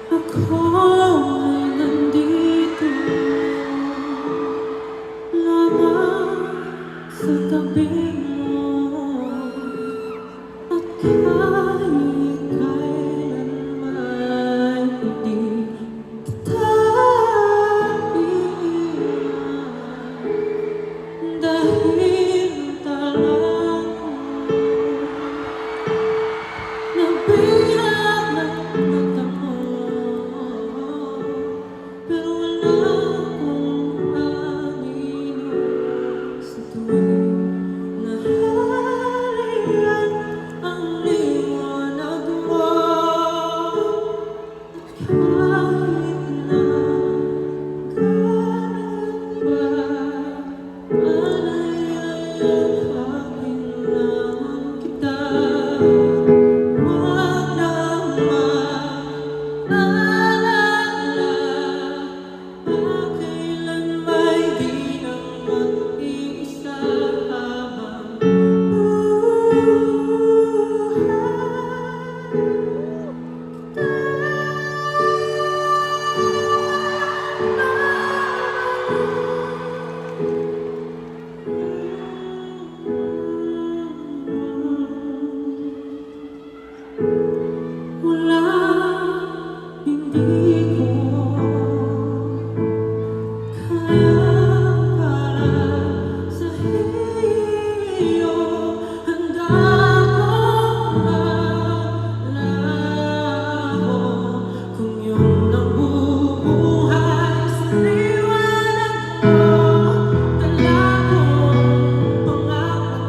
Ako ay nandito lamang sa tabi mo, at kahit kailan may hindi kita iiwan, dahil talang nabiyak ng mata mo, pero wala akong aminin sa tuwing nahalian ang liwanag mo. At kahit na ganun pa, alay yakapin lamang kita. Huwag na mag-alala, makailan may di nang mag-iisa habang wala, hindi ko kaya para sa iyo handa kong maglaho. Kung yun ang bubuhay sa liwanag mo, dala kong pangako.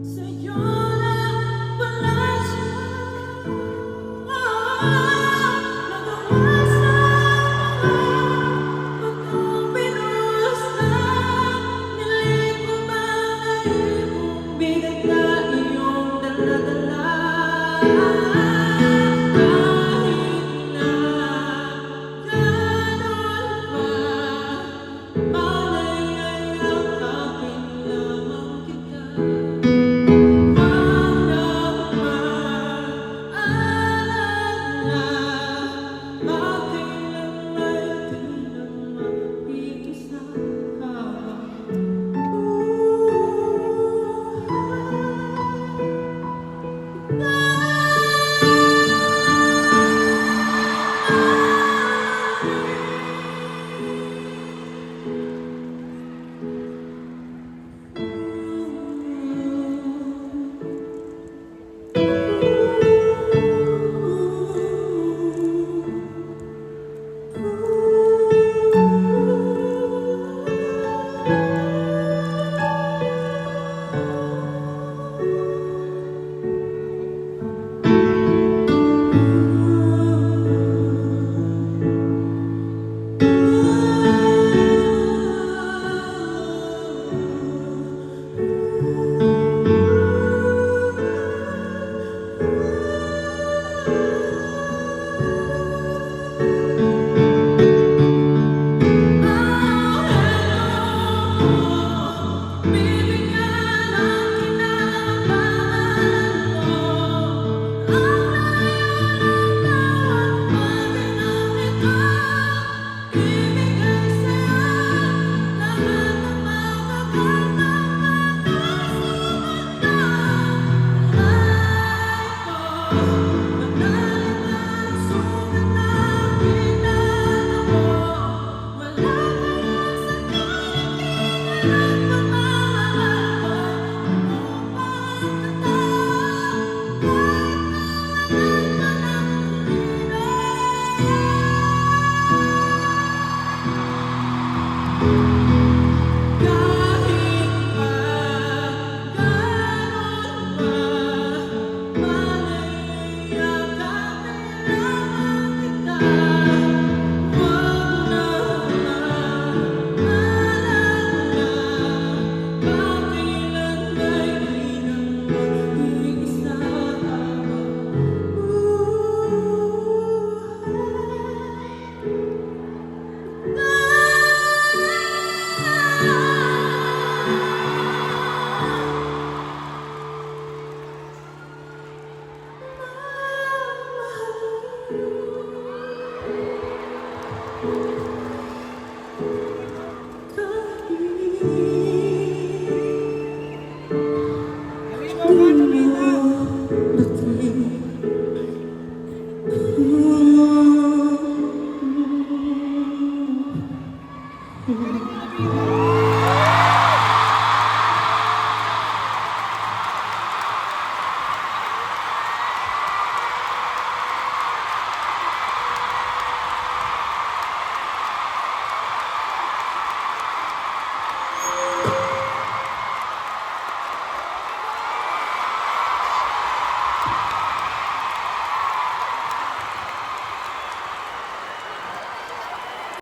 Sa'yo na pala siya, nagawa sa mga pagkupilos na niling ko ba ngayong bigat na iyong dala-dala. Kahit na ganun pa, alay ay yakapin lamang kita.